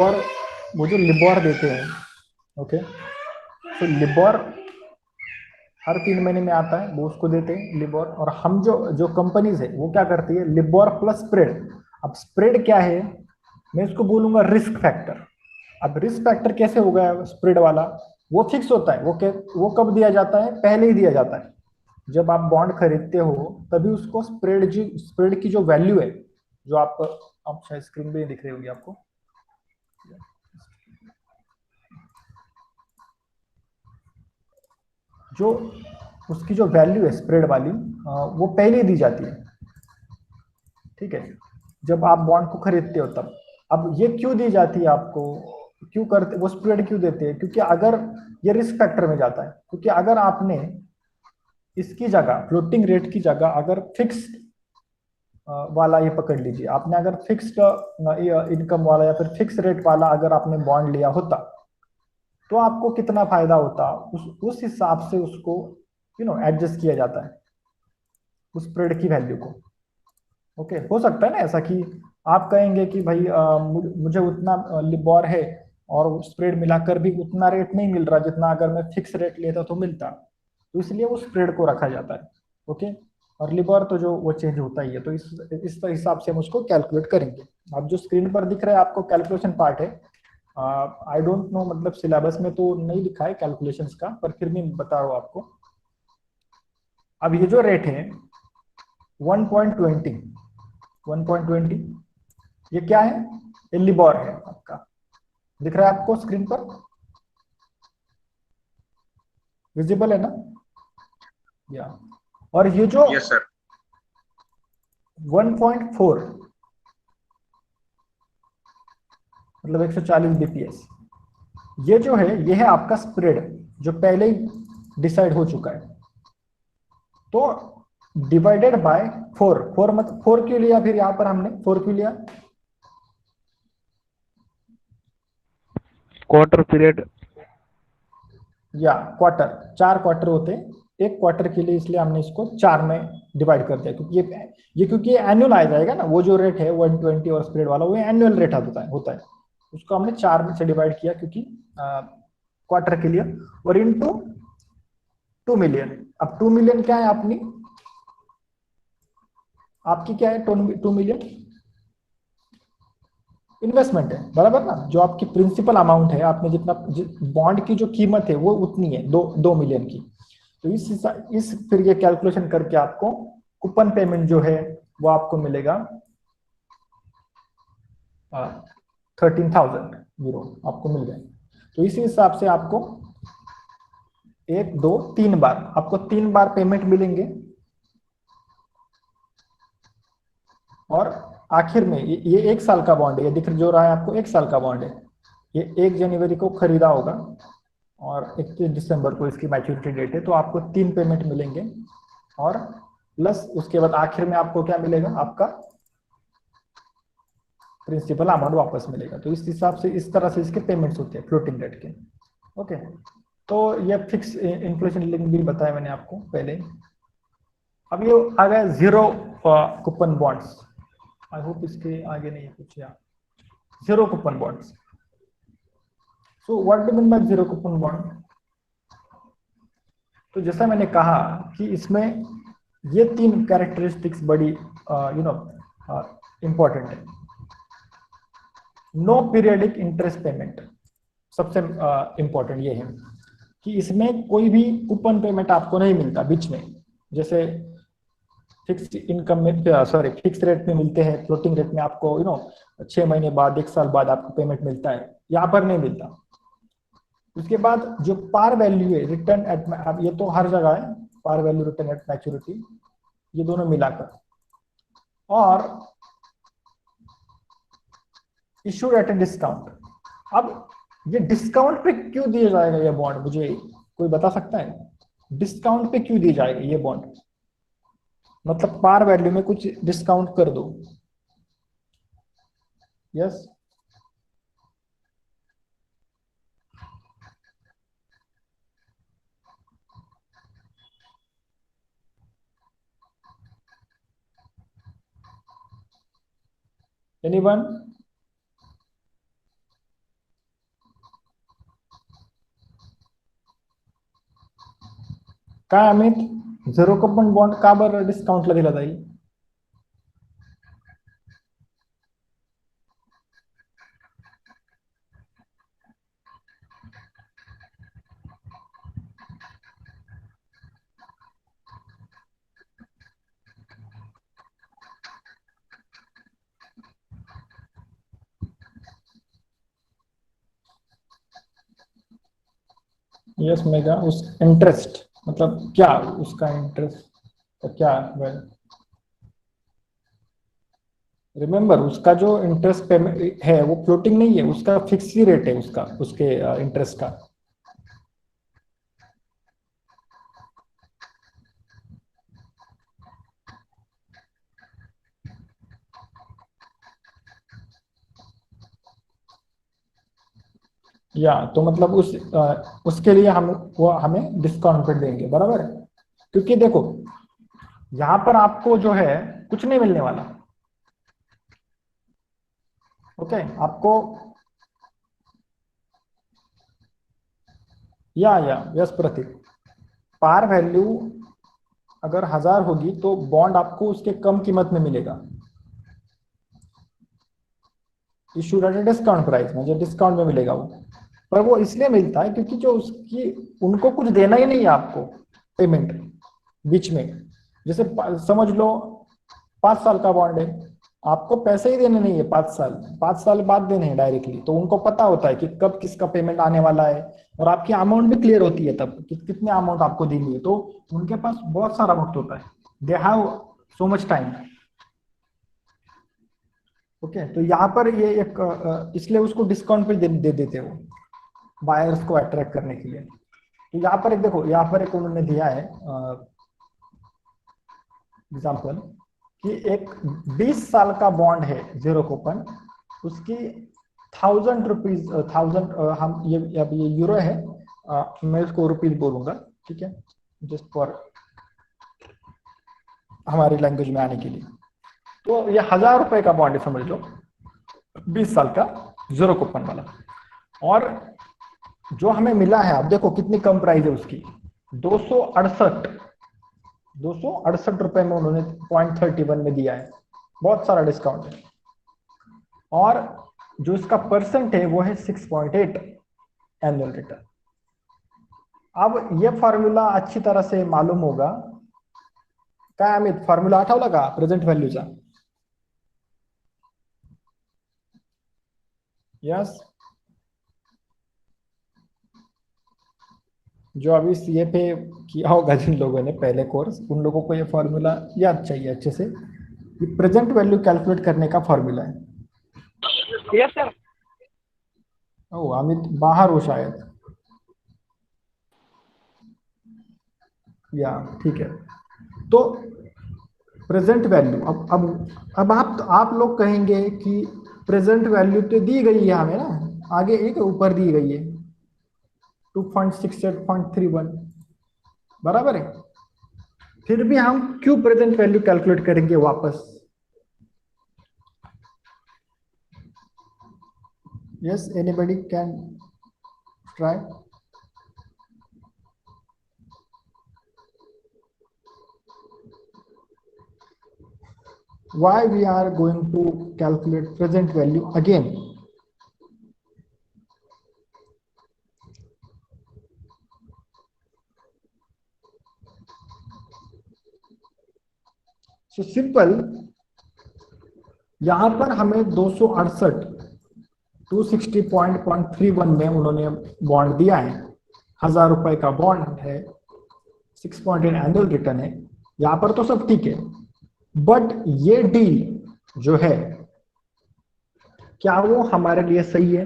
और वो जो लिबोर देते हैं, ओके, तो लिबोर हर 3 महीने में आता है, वो उसको देते हैं लिबोर। और हम जो जो कंपनीज है वो क्या करती है, लिबोर प्लस स्प्रेड। अब स्प्रेड क्या है, मैं इसको बोलूंगा रिस्क फैक्टर। अब रिस्क फैक्टर कैसे होगा स्प्रेड वाला, वो फिक्स होता है। वो कब दिया जाता है, पहले ही दिया जाता है। जब आप बॉन्ड खरीदते हो तभी उसको स्प्रेड की जो वैल्यू है, जो आप शायद स्क्रीन पे दिख रही होगी आपको, जो उसकी जो वैल्यू है स्प्रेड वाली, वो पहले ही दी जाती है। ठीक है, जब आप बॉन्ड को खरीदते हो तब। अब ये क्यों दी जाती है आपको, क्यों करते वो स्प्रेड क्यों देते हैं, क्योंकि अगर ये रिस्क फैक्टर में जाता है, क्योंकि अगर आपने इसकी जगह फ्लोटिंग रेट की जगह अगर फिक्स्ड वाला, ये पकड़ लीजिए, आपने अगर फिक्स्ड इनकम वाला या फिर फिक्स रेट वाला अगर आपने बॉन्ड लिया होता, तो आपको कितना फायदा होता, उस हिसाब से उसको एडजस्ट किया जाता है उस स्प्रेड की वैल्यू को। ओके, हो सकता है ना ऐसा कि आप कहेंगे कि भाई मुझे उतना लिबोर है और स्प्रेड मिलाकर भी उतना रेट नहीं मिल रहा जितना अगर मैं फिक्स रेट लेता तो मिलता, तो इसलिए वो स्प्रेड को रखा जाता है। ओके, और लिबोर तो जो वो चेंज होता ही है, तो इस हिसाब से हम उसको कैलकुलेट करेंगे। अब जो स्क्रीन पर दिख रहा है आपको कैलकुलेशन पार्ट है, आई डोंट नो, मतलब सिलेबस में तो नहीं लिखा है कैलकुलेशंस का, पर फिर भी बता रहा हूँ आपको। अब ये जो रेट है 1.20, 1.20, ये क्या है, ये लिबोर है आपका, दिख रहा है आपको स्क्रीन पर, विजिबल है ना, या। और ये जो यस सर। 1.4, मतलब 140 बीपीएस, ये जो है ये है आपका स्प्रेड, जो पहले ही डिसाइड हो चुका है। तो डिवाइडेड बाय 4, 4 मतलब 4 क्यों लिया, फिर यहां पर हमने 4 क्यों लिया, क्वार्टर पीरियड। या क्वार्टर, 4 क्वार्टर होते हैं एक क्वार्टर के लिए, इसलिए हमने इसको 4 में डिवाइड कर दिया, क्योंकि ये क्योंकि एनुअल आ जाएगा ना, वो जो रेट है 120 और स्प्रेड वाला वो एनुअल रेट होता है। उसको हमने 4 में से डिवाइड किया, क्योंकि क्वार्टर के लिए, और इनटू 2 मिलियन। अब 2 मिलियन क्या है अपनी, आपकी क्या है, 2 मिलियन इन्वेस्टमेंट है, बराबर ना, जो आपकी प्रिंसिपल अमाउंट है, आपने जितना बॉन्ड की जो कीमत है वो उतनी है, 2 मिलियन की। तो इस फिर ये कैलकुलेशन करके आपको कूपन पेमेंट जो है वो आपको मिलेगा 13,000 यूरो आपको मिल जाए। तो इसी हिसाब से आपको 1, 2, 3 बार, आपको 3 बार पेमेंट मिलेंगे। और आखिर में ये 1 साल का बॉन्ड है, ये दिख जो रहा है आपको 1 साल का बॉन्ड है। ये 1 जनवरी को खरीदा होगा और 31 दिसंबर को इसकी मैच्योरिटी डेट है, तो आपको 3 पेमेंट मिलेंगे। और प्लस उसके बाद आखिर में आपको क्या मिलेगा, आपका प्रिंसिपल अमाउंट वापस मिलेगा। तो इस हिसाब से इस तरह से इसके पेमेंट्स होते हैं फ्लोटिंग रेट के। ओके, तो ये फिक्स इन्फ्लेशन लिंक भी बताया मैंने आपको पहले। अब ये आ गया zero coupon bonds. I hope इसके आगे नहीं है कुछ, या zero coupon bonds. So what do mean by zero coupon bond, तो जैसा मैंने कहा कि इसमें ये 3 कैरेक्टरिस्टिक्स बड़ी इंपॉर्टेंट है। नो पीरियडिक इंटरेस्ट पेमेंट, सबसे इंपॉर्टेंट ये है कि इसमें कोई भी कूपन पेमेंट आपको नहीं मिलता बीच में। जैसे फिक्स इनकम में, सॉरी, फिक्स रेट में मिलते हैं, फ्लोटिंग रेट में आपको 6 महीने बाद, 1 साल बाद आपको पेमेंट मिलता है, यहाँ पर नहीं मिलता। उसके बाद जो पार वैल्यू है रिटर्न एट, अब ये तो हर जगह है, par value return at maturity, ये दोनों मिलाकर, और इशूड एट ए डिस्काउंट। अब ये डिस्काउंट पे क्यों दिया जाएगा ये बॉन्ड, मुझे कोई बता सकता है डिस्काउंट पे क्यों दिया जाएगा ये बॉन्ड, मतलब पार वैल्यू में कुछ डिस्काउंट कर दो। यस, एनीवन, काय अमित, झिरो कुपन बॉन्ड का बरं डिस्काउंटला दिला जाईल? यस मेगा, उस इंटरेस्ट मतलब क्या, उसका इंटरेस्ट क्या? रिमेम्बर, उसका जो इंटरेस्ट पेमेंट है वो फ्लोटिंग नहीं है, उसका फिक्स ही रेट है उसका, उसके इंटरेस्ट का। या तो मतलब उसके लिए हम वो हमें डिस्काउंट पे देंगे, बराबर है? क्योंकि देखो यहां पर आपको जो है कुछ नहीं मिलने वाला। ओके, आपको या यस प्रतीक, पार वैल्यू अगर 1000 होगी तो बॉन्ड आपको उसके कम कीमत में मिलेगा, इशूड एट डिस्काउंट प्राइस, मतलब डिस्काउंट में मिलेगा वो। पर वो इसलिए मिलता है क्योंकि जो उसकी, उनको कुछ देना ही नहीं है आपको पेमेंट बीच में। जैसे समझ लो 5 साल का बॉन्ड है, आपको पैसे ही देने नहीं है 5 साल, 5 साल बाद देने हैं डायरेक्टली, तो उनको पता होता है कि कब किसका पेमेंट आने वाला है, और आपकी अमाउंट भी क्लियर होती है तब कि कितने अमाउंट आपको देनी है, तो उनके पास बहुत सारा वक्त होता है, they have so much time. Okay, तो यहाँ पर ये एक इसलिए उसको डिस्काउंट पे दे देते हो बायर्स को अट्रैक्ट करने के लिए। तो यहाँ पर एक देखो, यहाँ पर एक उन्होंने दिया है एग्जाम्पल कि एक 20 साल का बॉन्ड है जीरो कूपन, उसकी 1000 रुपीज, 1000, हम ये अब ये यूरो है, मैं इसको रुपीज बोलूंगा, ठीक है, जस्ट फॉर हमारी लैंग्वेज में आने के लिए। तो ये 1000 रुपए का बॉन्ड है समझ लो, 20 साल का जीरो कूपन वाला। और जो हमें मिला है, आप देखो कितनी कम प्राइस है उसकी, 268, 268 रुपए में उन्होंने 0.31 में दिया है, बहुत सारा डिस्काउंट है। और जो इसका परसेंट है वो है 6.8 एनुअल रिटर्न। अब ये फॉर्म्यूला अच्छी तरह से मालूम होगा, काय अमित फॉर्म्यूला आठवला का प्रेझेंट व्हॅल्यूचा? यस, जो अभी सीए पे किया होगा जिन लोगों ने पहले कोर्स, उन लोगों को ये फॉर्मूला याद चाहिए अच्छे से। ये प्रेजेंट वैल्यू कैलकुलेट करने का फॉर्मूला है। Yes sir. ओ अमित बाहर हो शायद, या ठीक है। तो प्रेजेंट वैल्यू, अब आप लोग कहेंगे कि प्रेजेंट वैल्यू तो दी गई है हमें ना, आगे एक ऊपर दी गई है 2.68.31, बराबर है? फिर भी हम क्यों प्रेजेंट वैल्यू कैलकुलेट करेंगे वापस? Yes, anybody can try. Why we are going to calculate present value again? So simple, यहां पर हमें 268 260.31 में उन्होंने बॉन्ड दिया है, 1000 रुपए का बॉन्ड है, 6.8 एनुअल रिटर्न है, यहां पर तो सब ठीक है। बट ये डील जो है, क्या वो हमारे लिए सही है?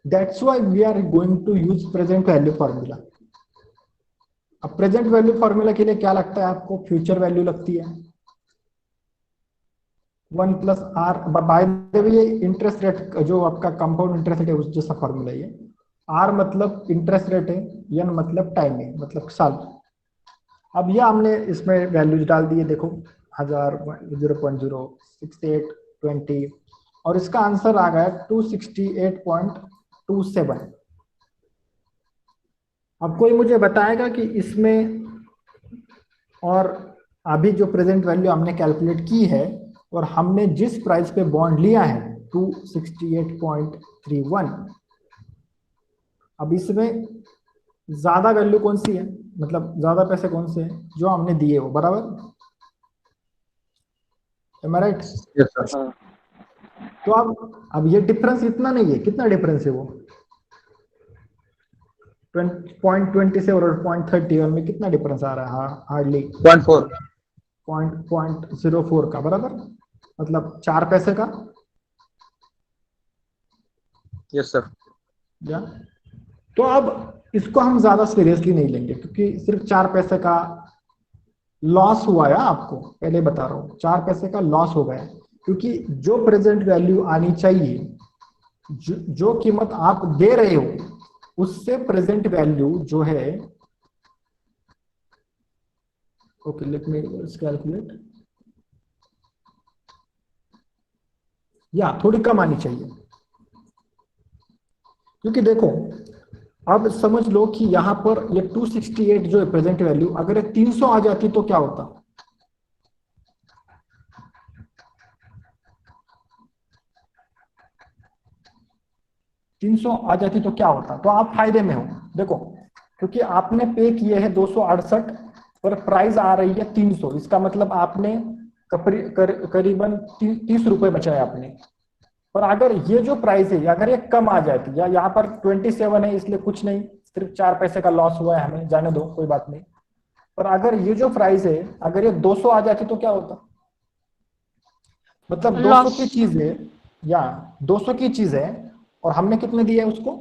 That's why we are going to use present value formula. अब प्रेजेंट वैल्यू फॉर्मूला के लिए क्या लगता है आपको? फ्यूचर वैल्यू लगती है 1+r, बाय द वे ये इंटरेस्ट रेट जो आपका कंपाउंड इंटरेस्ट रेट है उस जैसा फॉर्मूला है। आर मतलब इंटरेस्ट रेट है, एन मतलब टाइम है, मतलब साल। अब ये हमने इसमें वैल्यूज डाल दिए, देखो 1000, 0.06820, और इसका आंसर आ गया 268.27। अब कोई मुझे बताएगा कि इसमें और अभी जो प्रेजेंट वैल्यू हमने कैलकुलेट की है और हमने जिस प्राइस पे बॉन्ड लिया है 268.31, अब इसमें ज्यादा वैल्यू कौन सी है, मतलब ज्यादा पैसे कौन से हैं जो हमने दिए हो, बराबर, एम आई राइट? Yes sir. हाँ तो अब ये डिफरेंस इतना नहीं है, कितना डिफरेंस है वो 0.20 और 0.31 में कितना डिफरेंस आ रहा है, हार्डली 0.4। 0.04 का, बराबर, मतलब 4 पैसे का। Yes sir. या तो अब इसको हम ज्यादा सीरियसली नहीं लेंगे क्योंकि सिर्फ 4 पैसे का लॉस हुआ है, आपको पहले बता रहा हूं 4 पैसे का लॉस हो गया, क्योंकि जो प्रेजेंट वैल्यू आनी चाहिए, जो कीमत आप दे रहे हो उससे प्रेजेंट वैल्यू जो है, ओके लेट मी कैलकुलेट, या थोड़ी कम आनी चाहिए। क्योंकि देखो अब समझ लो कि यहां पर ये 268 जो है प्रेजेंट वैल्यू, अगर ये 300 आ जाती तो क्या होता, आ जाती तो क्या होता, तो आप फायदे में हो। देखो क्योंकि आपने पे किए हैं 268 पर प्राइस आ रही है 300, इसका मतलब आपने करीबन 30 रुपए बचाए आपने। पर अगर ये जो प्राइस है अगर ये कम आ जाती, या यहाँ पर 27 है इसलिए कुछ नहीं, सिर्फ 4 पैसे का लॉस हुआ है, हमें जाने दो, कोई बात नहीं। पर अगर ये जो प्राइस है अगर ये 200 आ जाती तो क्या होता, मतलब 200 की चीज है, या 200 की चीज है और हमने कितने दिए उसको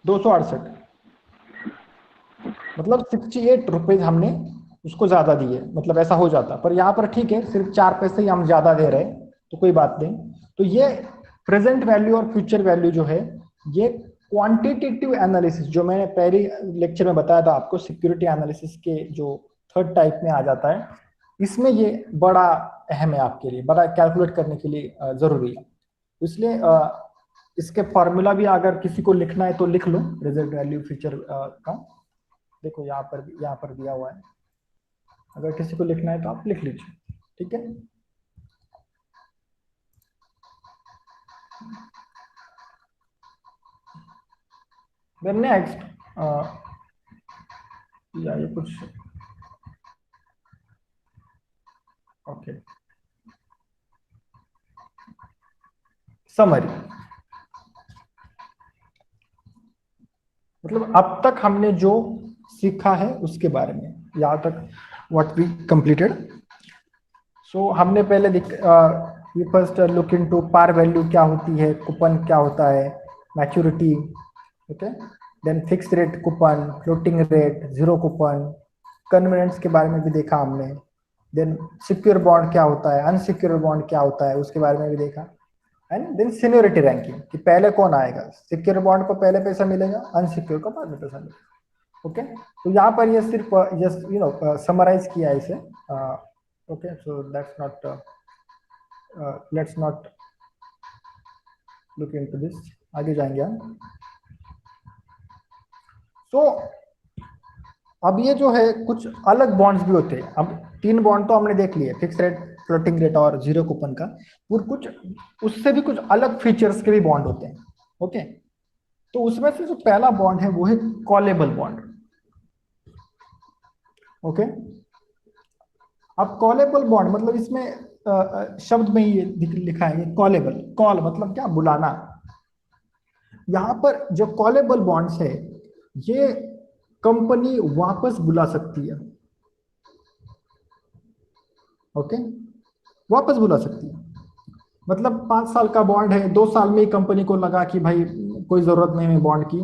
268, मतलब 68 रुपीज हमने उसको ज्यादा दिए, मतलब ऐसा हो जाता। पर यहाँ पर ठीक है, सिर्फ 4 पैसे ही हम ज्यादा दे रहे हैं तो कोई बात नहीं। तो ये प्रेजेंट वैल्यू और फ्यूचर वैल्यू जो है, ये क्वांटिटेटिव एनालिसिस जो मैंने पहले लेक्चर में बताया था आपको, सिक्योरिटी एनालिसिस के जो थर्ड टाइप में आ जाता है, इसमें ये बड़ा अहम है आपके लिए, बड़ा कैलकुलेट करने के लिए जरूरी है। इसलिए इसके फॉर्मूला भी अगर किसी को लिखना है तो लिख लो, प्रेजेंट वैल्यू फ्यूचर का, देखो यहाँ पर दिया हुआ है, अगर किसी को लिखना है तो आप लिख लीजिए, ठीक है। देन नेक्स्ट या ये कुछ, ओके, समरी, मतलब अब तक हमने जो सीखा है उसके बारे में, यहाँ तक व्हाट वी कंप्लीटेड। सो हमने पहले ये first look into par value क्या होती है, कूपन क्या होता है, maturity, okay, then fix rate coupon, floating rate, zero coupon, covenants के बारे में भी देखा हमने, देन सिक्योर बॉन्ड क्या होता है, अनसिक्योर बॉन्ड क्या होता है उसके बारे में भी देखा, एंड देन सीनियरिटी रैंकिंग कि पहले कौन आएगा, सिक्योर बॉन्ड को पहले पैसा मिलेगा, अनसिक्योर को बाद में पैसा मिलेगा, ओके। तो यहाँ पर ये सिर्फ जस्ट समराइज किया है इसे, okay, so that's not, let's not look into this, आगे जाएंगे हम। तो अब ये जो है कुछ अलग बॉन्ड्स भी होते हैं, अब 3 बॉन्ड तो हमने देख लिए, फिक्स रेट, फ्लोटिंग रेट और जीरो कूपन का, और कुछ उससे भी कुछ अलग फीचर्स के भी बॉन्ड होते हैं, ओके। तो उसमें से जो पहला बॉन्ड है वो है कॉलेबल बॉन्ड, ओके। अब कॉलेबल बॉन्ड मतलब इसमें शब्द में ही लिखा है ये कॉलेबल, कॉल मतलब क्या, बुलाना। यहां पर जो कॉलेबल बॉन्ड्स है ये कंपनी वापस बुला सकती है, ओके, वापस बुला सकती है। मतलब 5 साल का बॉन्ड है, 2 साल में ही कंपनी को लगा कि भाई कोई जरूरत नहीं है बॉन्ड की,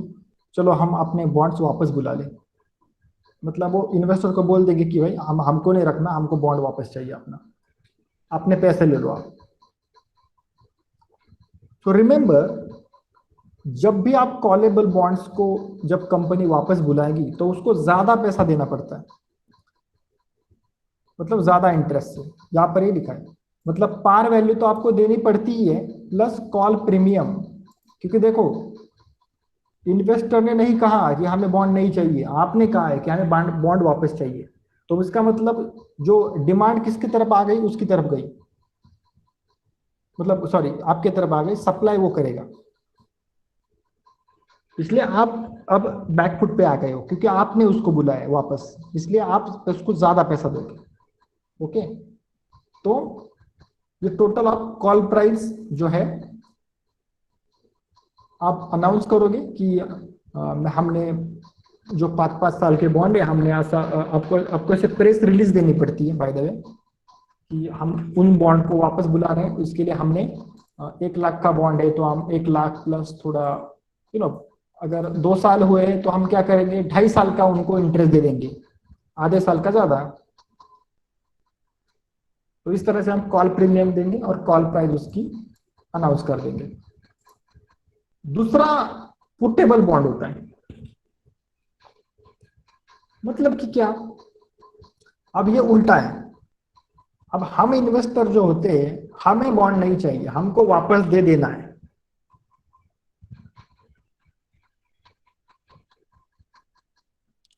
चलो हम अपने बॉन्ड्स वापस बुला लें, मतलब वो इन्वेस्टर को बोल देंगे कि भाई हमको नहीं रखना, हमको बॉन्ड वापस चाहिए अपना, अपने पैसे ले लो आप। तो रिमेंबर, जब भी आप कॉलेबल बॉन्ड्स को जब कंपनी वापस बुलाएगी तो उसको ज्यादा पैसा देना पड़ता है, मतलब ज्यादा इंटरेस्ट से, यहां पर ही लिखा है, मतलब पार वैल्यू तो आपको देनी पड़ती ही है प्लस कॉल प्रीमियम, क्योंकि देखो इन्वेस्टर ने नहीं कहा कि हमें बॉन्ड नहीं चाहिए, आपने कहा है कि हमें बॉन्ड वापस चाहिए। तो इसका मतलब जो डिमांड किसकी तरफ आ गई, उसकी तरफ गई, मतलब सॉरी आपके तरफ आ गई, सप्लाई वो करेगा। इसलिए आप अब बैकफुट पे आ गए हो क्योंकि आपने उसको बुलाया वापस, इसलिए आप उसको ज्यादा पैसा दोगे। ओके, तो ये टोटल आप कॉल प्राइस जो है आप अनाउंस करोगे कि हमने जो 5-5 साल के बॉन्ड है, हमने ऐसा आपको ऐसे प्रेस रिलीज देनी पड़ती है बाय द वे कि हम उन बॉन्ड को वापस बुला रहे हैं। इसके लिए हमने 1 लाख का बॉन्ड है तो हम 1 लाख प्लस थोड़ा अगर 2 साल हुए तो हम क्या करेंगे, 2.5 साल का उनको इंटरेस्ट दे देंगे, आधे साल का ज्यादा। तो इस तरह से हम कॉल प्रीमियम देंगे और कॉल प्राइस उसकी अनाउंस कर देंगे। दूसरा पुटेबल बॉन्ड होता है, मतलब कि क्या, अब ये उल्टा है। अब हम इन्वेस्टर जो होते हैं, हमें बॉन्ड नहीं चाहिए, हमको वापस दे देना है।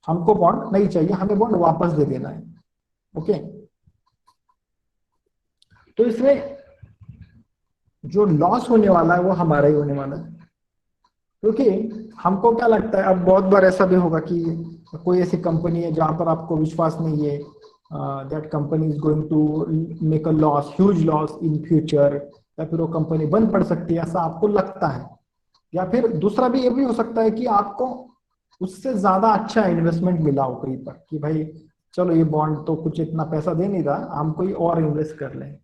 हमको बॉन्ड नहीं चाहिए, हमें बॉन्ड वापस दे देना है। ओके, तो इसमें जो लॉस होने वाला है वो हमारा ही होने वाला है, क्योंकि हमको क्या लगता है, अब बहुत बार ऐसा भी होगा कि कोई ऐसी कंपनी है जहां पर आपको विश्वास नहीं है that company is going to make a loss, huge loss in future, या फिर वो कंपनी बंद पड़ सकती है, ऐसा आपको लगता है। या फिर दूसरा भी ये भी हो सकता है कि आपको उससे ज्यादा अच्छा इन्वेस्टमेंट मिला हो कहीं पर कि भाई चलो ये बॉन्ड तो कुछ इतना पैसा दे नहीं रहा, हम कोई और इन्वेस्ट कर लें,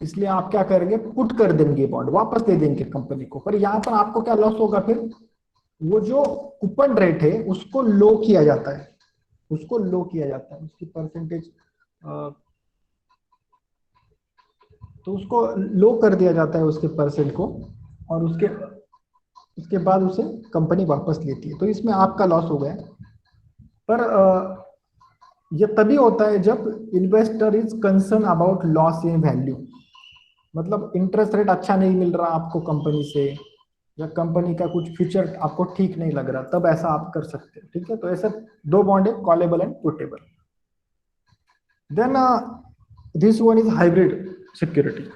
इसलिए आप क्या करेंगे, पुट कर देंगे बॉन्ड, वापस दे देंगे कंपनी को। पर यहाँ पर आपको क्या लॉस होगा, फिर वो जो कूपन रेट है उसको लो किया जाता है, उसको लो किया जाता है, उसकी परसेंटेज तो उसको लो कर दिया जाता है उसके परसेंट को, और उसके उसके बाद उसे कंपनी वापस लेती है। तो इसमें आपका लॉस हो गया। पर ये तभी होता है जब investor is concern about loss in value, मतलब इंटरेस्ट रेट अच्छा नहीं मिल रहा आपको कंपनी से, या कंपनी का कुछ फ्यूचर आपको ठीक नहीं लग रहा, तब ऐसा आप कर सकते हो। ठीक है, तो ऐसे दो बॉन्ड है, callable and puttable. Then this one is hybrid security,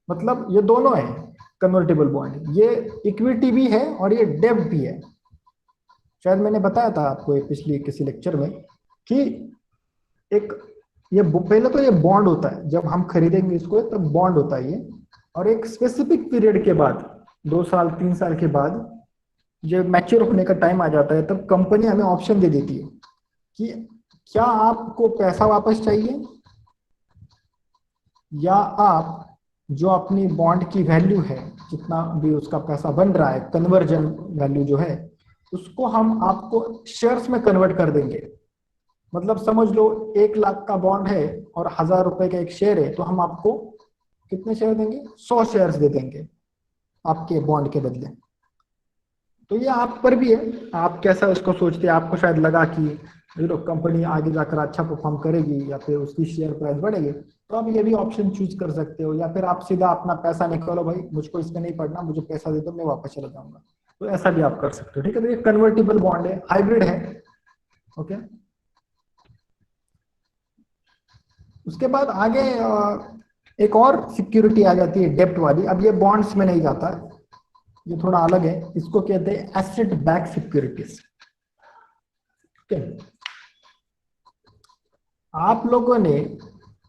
मतलब ये दोनों है कन्वर्टेबल बॉन्ड, ये इक्विटी भी है और ये डेब्ट भी है। शायद मैंने बताया था आपको पिछली किसी लेक्चर में कि एक ये पहले तो ये बॉन्ड होता है, जब हम खरीदेंगे इसको तब बॉन्ड होता है ये, और एक स्पेसिफिक पीरियड के बाद 2 साल 3 साल के बाद जब मैच्योर होने का टाइम आ जाता है, तब कंपनी हमें ऑप्शन दे देती है कि क्या आपको पैसा वापस चाहिए, या आप जो अपनी बॉन्ड की वैल्यू है, जितना भी उसका पैसा बन रहा है, कन्वर्जन वैल्यू जो है, उसको हम आपको शेयर्स में कन्वर्ट कर देंगे। मतलब समझ लो 1 लाख का बॉन्ड है और 1000 रुपए का एक शेयर है, तो हम आपको कितने शेयर देंगे, 100 शेयर्स दे देंगे आपके बॉन्ड के बदले। तो ये आप पर भी है, आप कैसा उसको सोचते हैं। आपको शायद लगा कि कंपनी आगे जाकर अच्छा परफॉर्म करेगी या फिर उसकी शेयर प्राइस बढ़ेगी, तो आप ये भी ऑप्शन चूज कर सकते हो, या फिर आप सीधा अपना पैसा निकालो, भाई मुझको इसमें नहीं पड़ना, मुझे पैसा दे दो, मैं वापस चला जाऊंगा। तो ऐसा भी आप कर सकते हो। ठीक है, तो ये कन्वर्टेबल बॉन्ड है, हाइब्रिड है। ओके, उसके बाद आगे एक और सिक्योरिटी आ जाती है डेब्ट वाली। अब ये बॉन्ड्स में नहीं जाता, ये थोड़ा अलग है, इसको कहते हैं एसेट बैक सिक्योरिटीज। आप लोगों ने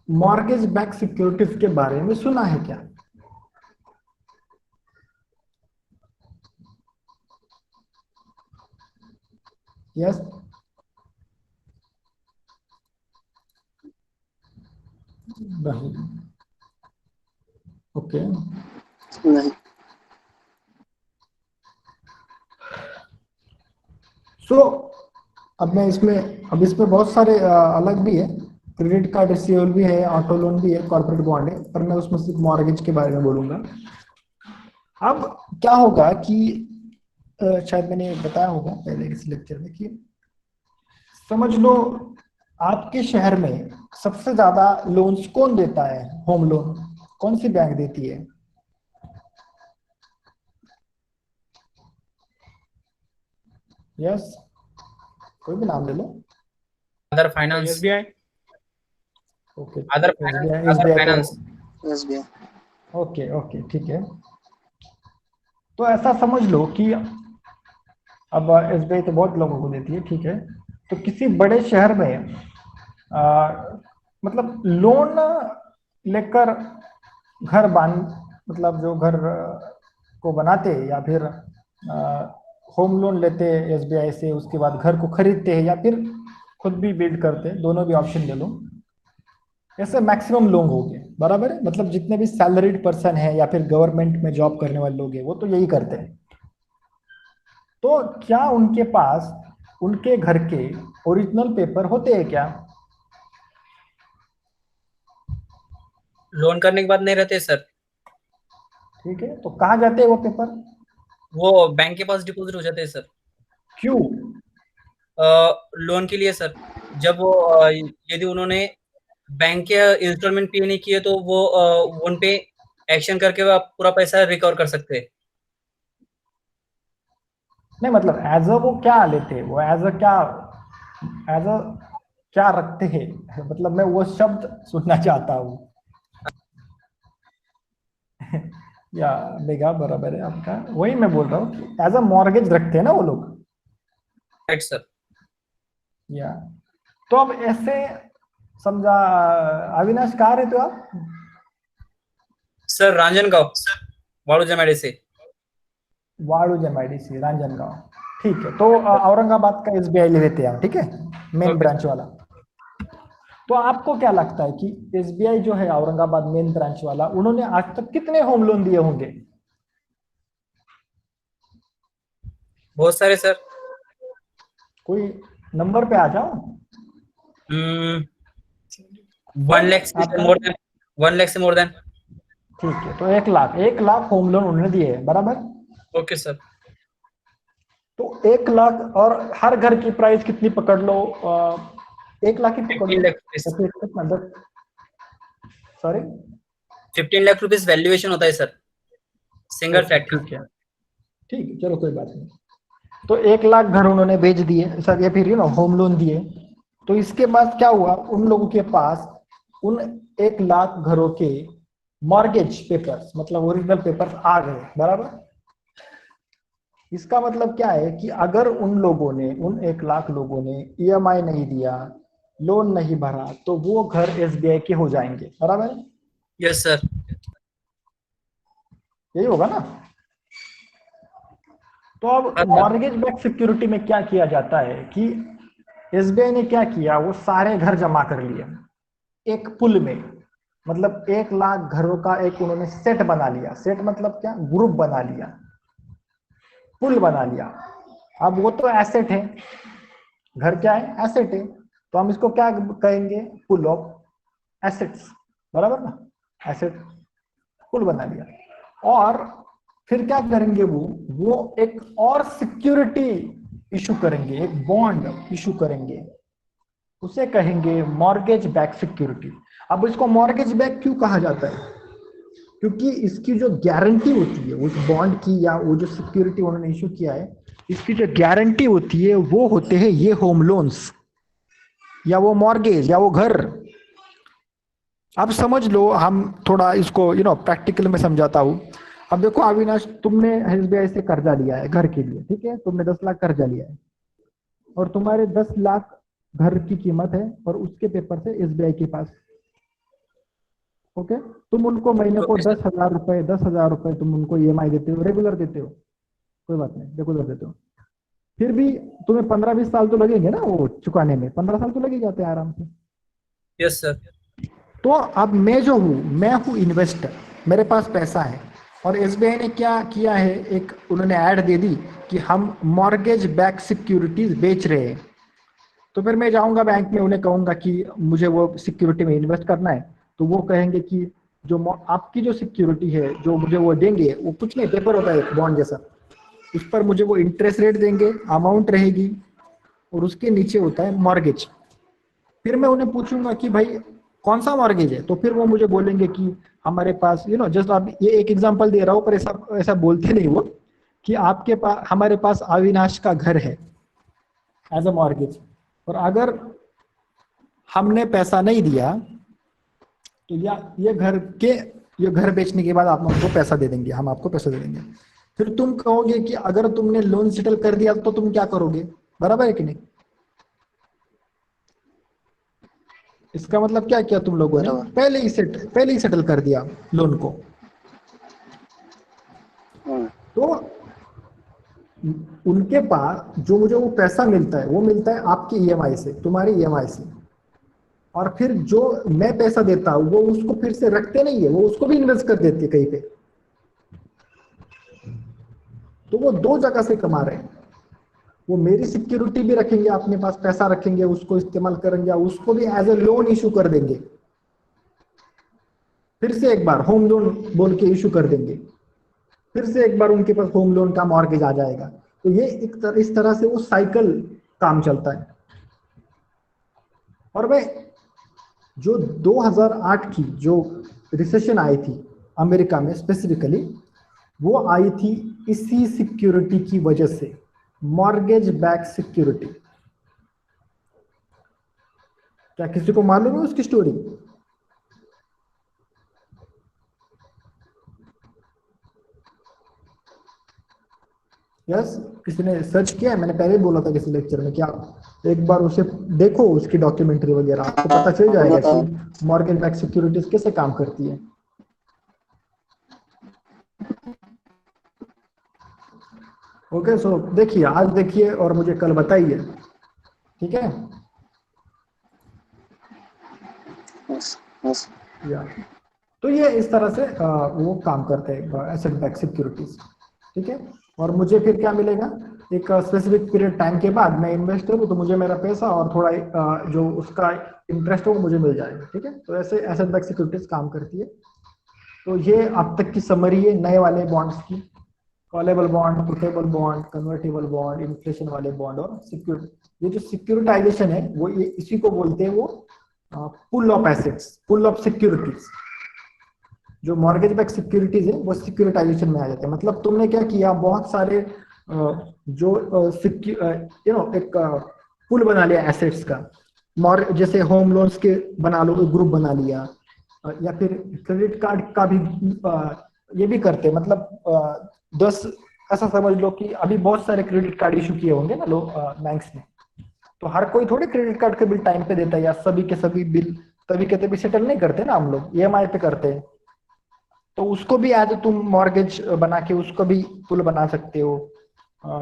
मॉर्गेज बैक सिक्योरिटीज के बारे में सुना है क्या? यस, नहीं, ओके। नहीं। सो अब इसमें बहुत सारे अलग भी है, क्रेडिट कार्ड रिसीवेबल भी है, ऑटो लोन भी है, कॉर्पोरेट बॉन्ड है, पर मैं उसमें सिर्फ मॉर्गेज के बारे में बोलूंगा। अब क्या होगा कि शायद मैंने बताया होगा पहले किसी लेक्चर में कि समझ लो आपके शहर में सबसे ज्यादा लोन्स कौन देता है, होम लोन कौन सी बैंक देती है? यस, कोई भी नाम ले लो। Other finance, SBI. Okay, other SBI, other SBI तो फाइनेंस। एसबीआई। ओके ओके ठीक है। तो ऐसा समझ लो कि अब एसबीआई तो बहुत लोगों को देती है, ठीक है। तो किसी बड़े शहर में मतलब लोन लेकर घर मतलब जो घर को बनाते हैं या फिर होम लोन लेते हैं एसबीआई से, उसके बाद घर को खरीदते हैं या फिर खुद भी बिल्ड करते हैं, दोनों भी ऑप्शन ले लो। ऐसे मैक्सिमम लोग होंगे, बराबर है। मतलब जितने भी सैलरीड पर्सन है या फिर गवर्नमेंट में जॉब करने वाले लोग हैं वो तो यही करते हैं। तो क्या उनके पास उनके घर के ओरिजिनल पेपर होते हैं क्या? लोन करने के बाद नहीं रहते सर, ठीक है, तो कहाँ जाते हैं वो पेपर? वो बैंक के पास डिपॉजिट हो जाते हैं सर। क्यों? लोन के लिए सर। जब वो यदि उन्होंने बैंक के इंस्टॉलमेंट पे नहीं किए तो वो उन पे एक्शन करके वो पूरा पैसा रिकवर कर सकते हैं। नहीं मतलब एज अ वो क्या लेते हैं, वो एज अ क्या, एज अ क्या रखते हैं? मतलब मैं वो शब्द सुनना चाहता हूँ। या मेगा बराबर है आपका, वही मैं बोल रहा हूँ, एज अ मॉर्गेज रखते हैं ना वो लोग। Right sir. या तो अब ऐसे समझा, अविनाश कहाँ रहते हो आप? सर रांजनगांव, वाड़ूजमाड़ी से। वाड़ू एमआईडीसी रांजनगांव, ठीक है। तो औरंगाबाद का एसबीआई ले लेते हैं हम, ठीक है, मेन ओके। ब्रांच वाला। तो आपको क्या लगता है कि एसबीआई जो है औरंगाबाद मेन ब्रांच वाला, उन्होंने आज तक कितने होम लोन दिए होंगे? बहुत सारे सर। कोई नंबर पे आ जाओ। 1 लाख से आपका मोर देन, 1 लाख से मोर देन। ठीक है, तो 1 लाख, 1 लाख होम लोन उन्होंने दिए है, बराबर। Okay sir. तो 1 लाख, और हर घर की प्राइस कितनी पकड़ लो? 1 लाख ही पकड़ 15 लो। Lakh rupees, sorry, 15 lakh rupees valuation होता है सर सिंगल फ्लैट का। ठीक है, ठीक है, चलो कोई बात नहीं। तो 1 लाख घर उन्होंने बेच दिए सर, या फिर होम लोन दिए। तो इसके बाद क्या हुआ, उन लोगों के पास उन 1 लाख घरों के मॉर्गेज पेपर्स, मतलब ओरिजिनल पेपर्स आ गए, बराबर। इसका मतलब क्या है कि अगर उन लोगों ने, उन 1 लाख लोगों ने ईएमआई नहीं दिया, लोन नहीं भरा, तो वो घर एसबीआई के हो जाएंगे, बराबर। Yes sir. यही होगा ना? तो अब मॉर्गेज बैक सिक्योरिटी में क्या किया जाता है कि एसबीआई ने क्या किया, वो सारे घर जमा कर लिए एक पुल में। मतलब 1 लाख घरों का एक उन्होंने सेट बना लिया। सेट मतलब क्या? ग्रुप बना लिया, पुल बना लिया। अब वो तो एसेट है, घर क्या है? एसेट है। तो हम इसको क्या कहेंगे? पुल ऑफ एसेट्स, बराबर ना? एसेट पुल बना लिया। और फिर क्या करेंगे वो एक और सिक्योरिटी इशू करेंगे, एक बॉन्ड इशू करेंगे, उसे कहेंगे मॉर्गेज बैक सिक्योरिटी। अब इसको मॉर्गेज बैक क्यों कहा जाता है? क्योंकि इसकी जो गारंटी होती है उस बॉन्ड की, या वो जो सिक्योरिटी उन्होंने इशू किया है, इसकी जो गारंटी होती है वो होते हैं ये होम लोन्स, या वो मॉर्गेज, या वो घर। अब समझ लो, हम थोड़ा इसको प्रैक्टिकल में समझाता हूँ। अब देखो अविनाश, तुमने एसबीआई से कर्जा लिया है घर के लिए, ठीक है, तुमने 10 लाख कर्जा लिया है, और तुम्हारे 10 लाख घर की कीमत है, और उसके पेपर से एसबीआई के पास। ओके, तुम उनको महीने को ओके सर। 10,000 रुपए, 10,000 रुपए तुम उनको ईएमआई देते हो, रेगुलर देते हो, कोई बात नहीं, रेगुलर देते हो। फिर भी तुम्हें 15-20 साल तो लगेंगे ना वो चुकाने में, 15 साल तो लग ही जाते हैं आराम से। Yes sir. तो अब मैं जो हूँ, मैं हूँ इन्वेस्टर, मेरे पास पैसा है, और एसबीआई ने क्या किया है, एक उन्होंने ऐड दे दी कि हम मॉर्गेज बैक सिक्योरिटीज बेच रहे हैं। तो फिर मैं जाऊंगा बैंक में, उन्हें कहूंगा कि मुझे वो सिक्योरिटी में इन्वेस्ट करना है। तो वो कहेंगे कि जो आपकी जो सिक्योरिटी है, जो मुझे वो देंगे, वो कुछ नहीं, पेपर होता है बॉन्ड जैसा, उस पर मुझे वो इंटरेस्ट रेट देंगे, अमाउंट रहेगी, और उसके नीचे होता है मॉर्गेज। फिर मैं उन्हें पूछूंगा कि भाई कौन सा मॉर्गेज है, तो फिर वो मुझे बोलेंगे कि हमारे पास जस्ट, अब ये एक एग्जांपल दे रहा हूँ, पर ऐसा ऐसा बोलते नहीं वो, कि आपके पास, हमारे पास अविनाश का घर है, एज अ मॉर्गेज। और अगर हमने पैसा नहीं दिया तो या ये घर बेचने के बाद आप हमको पैसा दे देंगे, हम आपको पैसा दे देंगे। फिर तुम कहोगे कि अगर तुमने लोन सेटल कर दिया तो तुम क्या करोगे, बराबर है कि नहीं? इसका मतलब क्या किया तुम लोगों ने, पहले ही सेटल कर दिया लोन को। तो उनके पास जो मुझे वो पैसा मिलता है वो मिलता है आपकी ईएमआई से, तुम्हारी ईएमआई से। और फिर जो मैं पैसा देता हूं वो उसको फिर से रखते नहीं है, वो उसको भी इन्वेस्ट कर देते कहीं पे। तो वो दो जगह से कमा रहे हैं। वो मेरी सिक्योरिटी भी रखेंगे, अपने पास पैसा रखेंगे, उसको इस्तेमाल करेंगे, उसको भी एज ए लोन इशू कर देंगे, फिर से एक बार होम लोन बोल के इशू कर देंगे, फिर से एक बार उनके पास होम लोन का मॉर्गेज आ जाएगा। तो ये इस तरह से वो साइकिल काम चलता है। और भाई जो 2008 की जो रिसेशन आई थी अमेरिका में स्पेसिफिकली, वो आई थी इसी सिक्योरिटी की वजह से, मॉर्गेज बैक सिक्योरिटी। क्या किसी को मालूम है उसकी स्टोरी? यस, किसी ने सर्च किया है? मैंने पहले ही बोला था किसी लेक्चर में कि आप एक बार उसे देखो, उसकी डॉक्यूमेंट्री वगैरह, आपको पता चल जाएगा कि मॉर्गेज बैक सिक्योरिटीज कैसे काम करती है। ओके, सो देखिए, आज देखिए और मुझे कल बताइए, ठीक है? या तो ये इस तरह से वो काम करते हैं एसेट बैक सिक्योरिटीज, ठीक है? और मुझे फिर क्या मिलेगा, एक स्पेसिफिक पीरियड टाइम के बाद मैं इन्वेस्टर हूँ तो मुझे मेरा पैसा और थोड़ा जो उसका इंटरेस्ट हो वो मुझे मिल जाएगा, ठीक है? तो ऐसे एसेट बैक सिक्योरिटीज काम करती है। तो ये अब तक की समरी है नए वाले बॉन्ड्स की, callable bond, puttable bond, convertible bond, inflation वाले बॉन्ड और सिक्योर। ये जो सिक्योरिटाइजेशन है वो ये इसी को बोलते हैं वो pool of assets, pool of securities. जो मॉर्गेज बैक सिक्योरिटीज है वो सिक्योरिटाइजेशन में आ जाते हैं। मतलब तुमने क्या किया, बहुत सारे जो एक पुल बना लिया एसेट्स का, जैसे होम लोन्स के बना लो, ग्रुप बना लिया, या फिर क्रेडिट कार्ड का भी ये भी करते हैं। मतलब 10, ऐसा समझ लो कि अभी बहुत सारे क्रेडिट कार्ड इशू किए होंगे ना लोग बैंक्स ने, तो हर कोई थोड़े क्रेडिट कार्ड के बिल टाइम पे देता है, या सभी के सभी बिल तभी के तभी सेटल नहीं करते ना, हम लोग ईएमआई पे करते हैं। तो उसको भी एज तुम मॉर्गेज बना के उसको भी पुल बना सकते हो।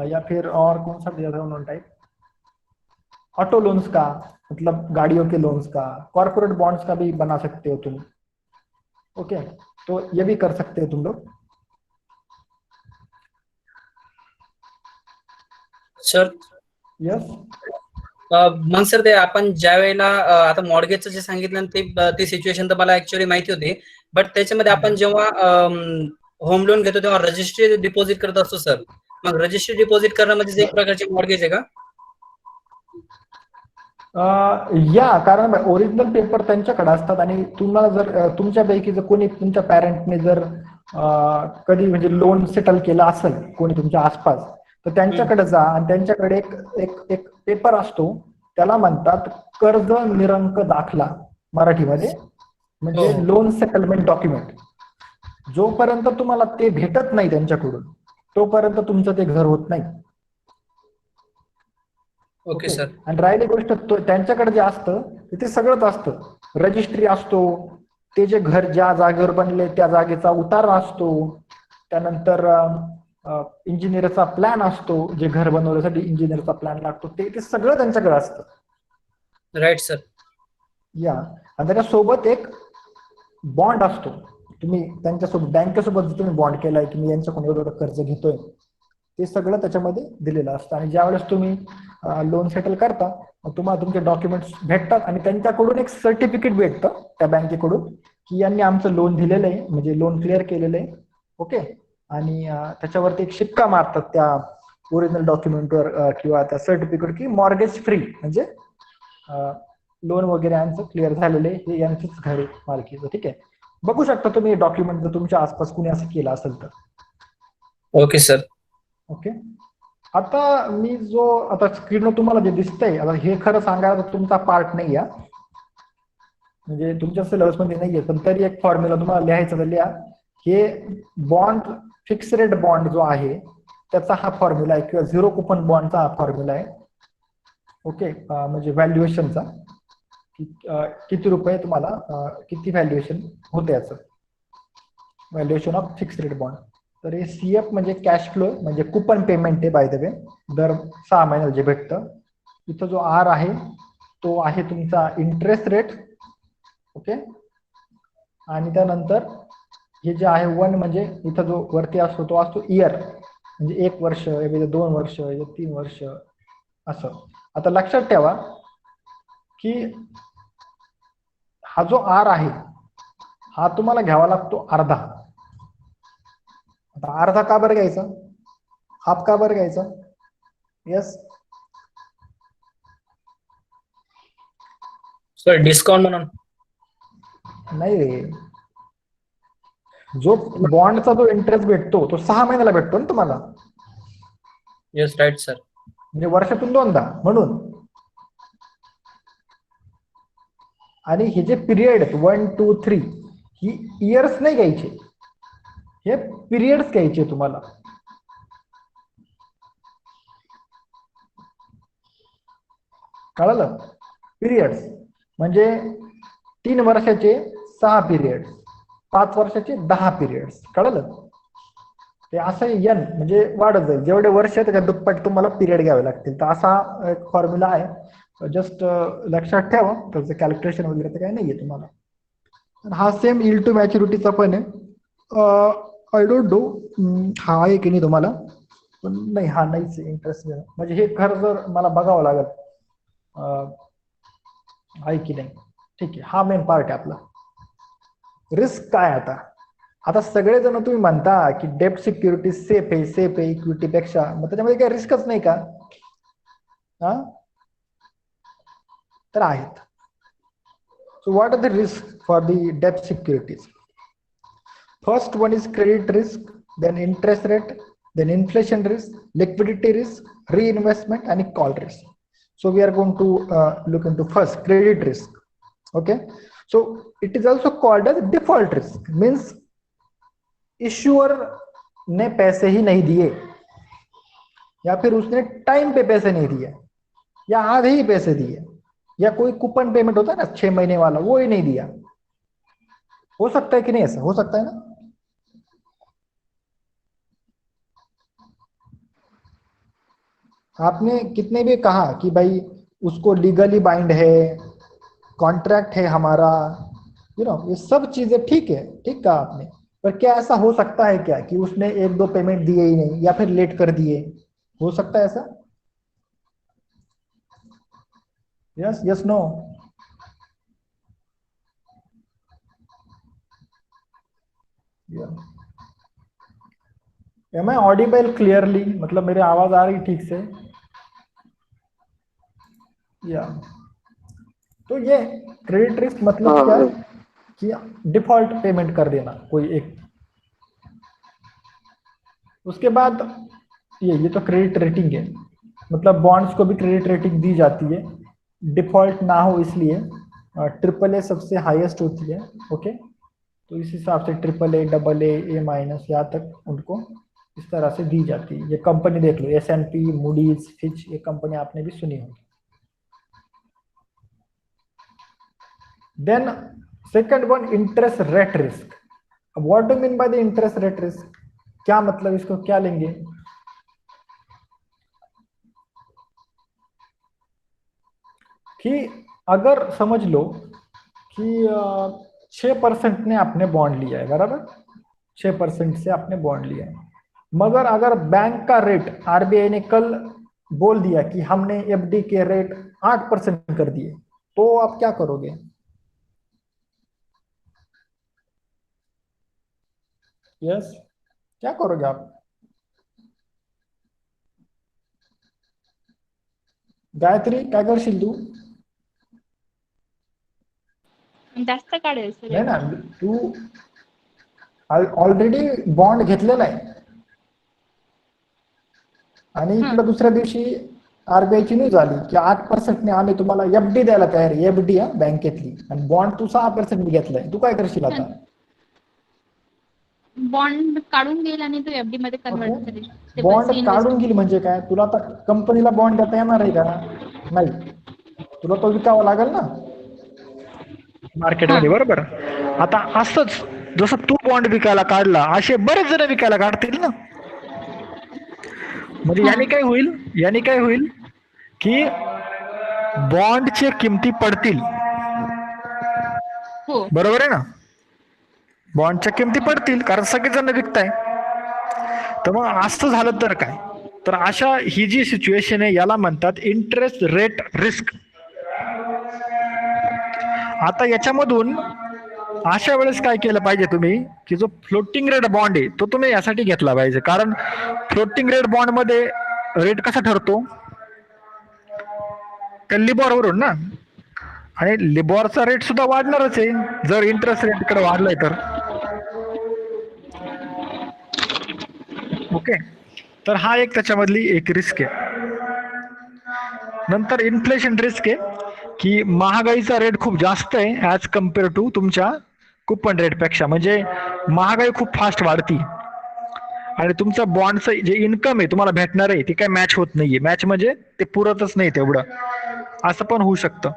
या फिर और कौन सा दिया था उन्होंने टाइप, ऑटो लोन्स का, मतलब गाड़ियों के लोन्स का, कॉर्पोरेट बॉन्ड्स का भी बना सकते हो तुम। ओके, तो ये भी कर सकते हो तुम लोग। सर यस, मग सर ते आपण ज्या वेळेला आता मॉर्गेजचं जे सांगितलं ते ती सिच्युएशन तर मला ऍक्च्युअली माहिती होती, बट त्याच्यामध्ये आपण जेव्हा होम लोन घेतो तेव्हा रजिस्ट्री डिपॉझिट करत असतो सर, मग रजिस्ट्री डिपॉझिट करणं म्हणजे एक प्रकारचे मॉर्गेज आहे का? या कारण ओरिजिनल पेपर त्यांच्याकडे असतात, आणि तुम्हाला जर तुमच्यापैकी जर कोणी तुमच्या पॅरेंटने जर कधी म्हणजे लोन सेटल केलं असेल कोणी तुमच्या आसपास, तर त्यांच्याकडे जा आणि त्यांच्याकडे एक पेपर असतो, त्याला म्हणतात कर्ज निरंक दाखला मराठीमध्ये, म्हणजे लोन सेटलमेंट डॉक्युमेंट। जोपर्यंत तुम्हाला ते भेटत नाही त्यांच्याकडून तोपर्यंत तुमचं ते घर होत नाही। Okay sir. आणि राहिली गोष्ट त्यांच्याकडे जे असतं ते सगळंच असतं, रजिस्ट्री असतो, ते जे घर ज्या जागेवर बनले त्या जागेचा उतारा असतो, त्यानंतर इंजिनियरचा प्लॅन असतो, जे घर बनवण्यासाठी इंजिनियरचा प्लॅन लागतो, ते सगळं त्यांच्याकडे असतं। Right sir. या आणि त्याच्यासोबत एक बॉन्ड असतो, तुम्ही त्यांच्यासोबत बँकेसोबत तुम्ही बॉन्ड केलाय की मी यांच्याकडून एवढं कर्ज घेतोय, ते सगळं त्याच्यामध्ये दिलेलं असतं। आणि ज्यावेळेस तुम्ही लोन सेटल करता तुम्हाला तुमचे डॉक्युमेंट्स भेटतात आणि त्यांच्याकडून एक सर्टिफिकेट भेटतं त्या बँकेकडून की यांनी आमचं लोन दिलेलं आहे, म्हणजे लोन क्लिअर केलेलं आहे। ओके, आणि त्याच्यावरती एक शिक्का मारतात त्या ओरिजिनल डॉक्युमेंटवर किंवा त्या सर्टिफिकेट की मॉर्गेज फ्री, म्हणजे लोन वगैरे यांचं क्लिअर झालेलं आहे, हे यांचंच घर आहे मालकीचं। ठीक आहे, बघू शकता तुम्ही डॉक्युमेंट जर तुमच्या आसपास कुणी असं केलं असेल तर। Okay sir. ओके, आता मी जो आता स्क्रीनवर तुम्हाला जे दिसतंय, आता हे खरं सांगायला तर तुमचा पार्ट नाही आहे, म्हणजे तुमच्या सिलेबस मध्ये नाहीये, पण तरी एक फॉर्म्युला तुम्हाला लिहायचा तर लिहा. हे बॉन्ड फिक्स रेट बॉन्ड जो आहे त्याचा हा फॉर्म्युला आहे, किंवा झिरो कुपन बॉन्डचा हा फॉर्म्युला आहे. ओके, म्हणजे व्हॅल्युएशनचा किती रुपये तुम्हाला किती व्हॅल्युएशन होते याचं, valuation of fix rate bond. तर हे सीएफ म्हणजे कॅश फ्लो, म्हणजे कुपन पेमेंट आहे बाय द वे, दर 6 महिन्याला जे भेटतं. इथं जो आर आहे तो आहे तुमचा इंटरेस्ट रेट. ओके, आणि त्यानंतर हे जे आहे 1 म्हणजे इथं जो वरती असतो तो असतो इयर, म्हणजे 1 वर्ष, 2 वर्ष, 3 वर्ष असं. आता लक्षात ठेवा की हा जो आर आहे हा तुम्हाला घ्यावा लागतो अर्धा. आता अर्धा का बरं घ्यायचा, हाफ का बरं घ्यायचा? यस सर डिस्काउंट म्हणून. नाही रे, जो बॉन्डचा जो इंटरेस्ट भेटतो तो 6 महिन्याला भेटतो ना तुम्हाला, येस राईट सर. म्हणजे वर्षातून 2दा म्हणून. आणि हे जे पिरियड 1, 2, 3 ही इयर्स नाही घ्यायचे, हे पिरियड्स घ्यायचे तुम्हाला. कळलं? पिरियड्स म्हणजे 3 वर्षाचे 6 पिरियड, 5 वर्षाचे 10 पिरियड्स. कळलं? ते असं एन म्हणजे वाढत जाईल, जेवढे वर्ष त्याच्या दुप्पट तुम्हाला पिरियड घ्यावे लागतील. तर असा एक फॉर्म्युला आहे, जस्ट लक्षात ठेवा. त्याचं कॅल्क्युलेशन वगैरे तर काही नाहीये तुम्हाला. हा सेम इल टू मॅच्युरिटीचा पण आहे. आय डोंट नो हा आहे की नाही तुम्हाला, पण नाही हा नाहीच इंटरेस्ट. म्हणजे हे खरं जर मला बघावं लागेल आहे की नाही. ठीक आहे, हा मेन पार्ट आहे आपला. रिस्क काय आता? आता सगळेजण तुम्ही म्हणता की डेब्ट सिक्युरिटी सेफ आहे इक्विटीपेक्षा, मग त्याच्यामध्ये काही रिस्कच नाही का? हा, तर आहेत. So what are the risk for the डेब्ट securities? First one is credit risk, then interest rate, then inflation risk, liquidity risk, reinvestment, and call risk. So we are going to look into first credit risk. Okay, so it is also called as default risk, means issuer ने पैसे ही नहीं दिए, या फिर उसने time पे पैसे नहीं दिए, या आधे ही पैसे दिए, या कोई कूपन पेमेंट होता है ना 6 महीने वाला, वो ही नहीं दिया. हो सकता है कि नहीं? ऐसा हो सकता है ना? आपने कितने भी कहा कि भाई उसको लीगली बाइंड है, कॉन्ट्रैक्ट है हमारा, ये सब चीजें ठीक है, ठीक कहा आपने, पर क्या ऐसा हो सकता है क्या कि उसने 1-2 पेमेंट दिए ही नहीं, या फिर लेट कर दिए? हो सकता है ऐसा? Yes yes no? Am I audible clearly? मतलब मेरी आवाज आ रही ठीक से? या तो ये क्रेडिट रिस्क मतलब क्या है कि डिफॉल्ट पेमेंट कर देना कोई एक. उसके बाद ये तो क्रेडिट रेटिंग है, मतलब बॉन्ड्स को भी क्रेडिट रेटिंग दी जाती है, डिफॉल्ट ना हो इसलिए. ट्रिपल ए सबसे हाईएस्ट होती है. ओके, तो इस हिसाब से triple A, double A minus, यहाँ तक उनको इस तरह से दी जाती है. ये कंपनी देख लो, S&P, मूडीज, फिच, ये कंपनी आपने भी सुनी होगी. Then second one, interest rate risk. What do mean by the interest rate risk? क्या मतलब, इसको क्या लेंगे? कि अगर समझ लो कि 6% ने आपने बॉन्ड लिया है, बराबर, 6% से आपने बॉन्ड लिया है, मगर अगर बैंक का रेट आरबीआई ने कल बोल दिया कि हमने एफडी के रेट 8% कर दिए, तो आप क्या करोगे? यस, क्या करोगे आप? गायत्री, काय करशील तू? जास्त काढेल सर. नाही ना, तू ऑलरेडी बॉन्ड घेतलेला आहे. आणि इकडं दुसऱ्या दिवशी आरबीआयची न्यूज आली की 8% आम्ही तुम्हाला एफडी द्यायला तयार आहे, एफडी बँकेतली, आणि बॉन्ड तू 6% घेतलाय, तू काय करशील आता? बॉन्ड काढून घेईल आणि तो एफडी मध्ये कन्वर्ट करेल. ते बॉन्ड पैसे काढून इन्व्हेस्ट. घेईल म्हणजे काय? तुला आता कंपनीला बॉन्ड देता येणार आहे का? नाही, तुला तो विकावा लागेल ना मार्केटमध्ये, बरोबर? आता असंच जसं तू बॉन्ड विकायला काढला, असे बरेच जण विकायला काढतील ना. म्हणजे याने काय होईल की बॉन्डचे किमती पडतील, हो. बरोबर आहे ना? बॉन्डच्या किमती पडतील कारण सगळेजण विकताय. तर मग असं झालं तर काय? तर अशा ही जी सिच्युएशन आहे याला म्हणतात इंटरेस्ट रेट रिस्क. आता याच्यामधून अशा वेळेस काय केलं पाहिजे तुम्ही की जो फ्लोटिंग रेट बॉन्ड आहे तो तुम्ही यासाठी घेतला पाहिजे, कारण फ्लोटिंग रेट बॉन्ड मध्ये रेट कसा ठरतो? त्या लिबॉर वरून ना, आणि लिबॉरचा रेट सुद्धा वाढणारच आहे जर इंटरेस्ट रेट कडे वाढलाय तर. ओके, तर हा एक त्याच्यामधली एक रिस्क आहे. नंतर इन्फ्लेशन रिस्क आहे की महागाईचा रेट खूप जास्त आहे ऍज कम्पेअर टू तुमच्या कुपन रेट पेक्षा. म्हणजे महागाई खूप फास्ट वाढती आणि तुमचं बॉन्डचं जे इन्कम आहे तुम्हाला भेटणार आहे ते काय मॅच होत नाहीये. मॅच म्हणजे ते पुरतच नाही तेवढं, असं पण होऊ शकतं.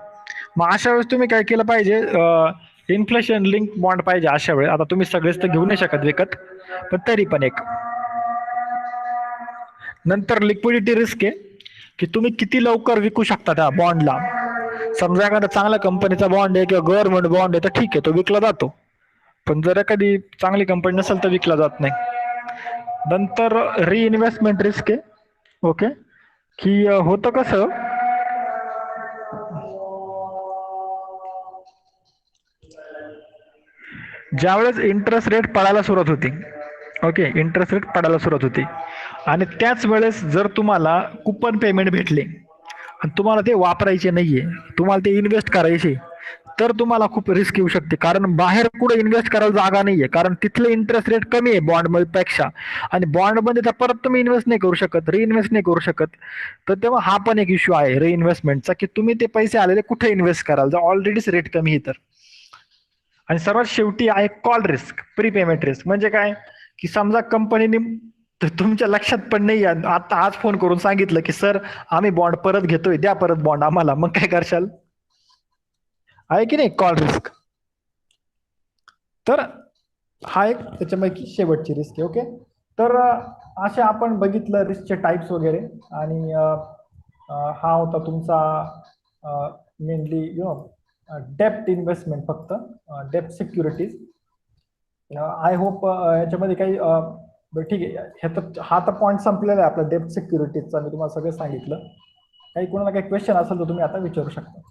मग अशा वेळेस तुम्ही काय केलं पाहिजे? इन्फ्लेशन लिंक बॉन्ड पाहिजे अशा वेळेस. आता तुम्ही सगळेच तर घेऊ नाही शकत विकत, पण तरी पण एक. नंतर लिक्विडिटी रिस्क आहे की तुम्ही किती लवकर विकू शकता त्या बॉन्डला. समजा एखादा चांगल्या कंपनीचा बॉन्ड आहे किंवा गव्हर्नमेंट बॉन्ड आहे तर ठीक आहे, तो विकला जातो, पण जर एखादी चांगली कंपनी नसेल तर विकला जात नाही. नंतर रिइन्व्हेस्टमेंट रिस्क आहे. ओके, की होतं कसं, ज्यावेळेस इंटरेस्ट रेट पडायला सुरुवात होती, ओके, इंटरेस्ट रेट पडायला सुरुवात होती आणि त्याच वेळेस जर तुम्हाला कुपन पेमेंट भेटले आणि तुम्हाला ते वापरायचे नाहीये, तुम्हाला ते इन्व्हेस्ट करायचे, तर तुम्हाला खूप रिस्क येऊ शकते. कारण बाहेर कुठे इन्व्हेस्ट करायला जागा नाहीये, कारण तिथले इंटरेस्ट रेट कमी आहे बॉन्ड पेक्षा, आणि बॉन्ड मध्ये तर परत तुम्ही इन्व्हेस्ट नाही करू शकत, रिइन्व्हेस्ट नाही करू शकत. तर तेव्हा हा पण एक इश्यू आहे रिइन्व्हेस्टमेंटचा, की तुम्ही ते पैसे आलेले कुठे इन्व्हेस्ट कराल जर ऑलरेडीच रेट कमी आहे तर. आणि सर्वात शेवटी आहे कॉल रिस्क, प्रीपेमेंट रिस्क. म्हणजे काय की समजा कंपनीने तुमच्या लक्षात पण नाही आता आज फोन करून सांगितलं की सर आम्ही बॉन्ड परत घेतोय, द्या परत बॉन्ड आम्हाला, मग काय करशाल? आहे की नाही कॉल रिस्क? तर हा एक त्याच्यापैकी शेवटची रिस्क आहे. ओके, तर असे आपण बघितलं रिस्कचे टाइप्स वगैरे, आणि हा होता तुमचा मेनली डेप्ट इन्व्हेस्टमेंट, फक्त डेप्ट सिक्युरिटीज. आय होप याच्यामध्ये काही ठीक आहे. हा तर पॉईंट संपलेला आहे आपला डेप्ट सिक्युरिटीजचा, मी तुम्हाला सगळं सांगितलं. काही कोणाला काही क्वेश्चन असेल तर तुम्ही आता विचारू शकता.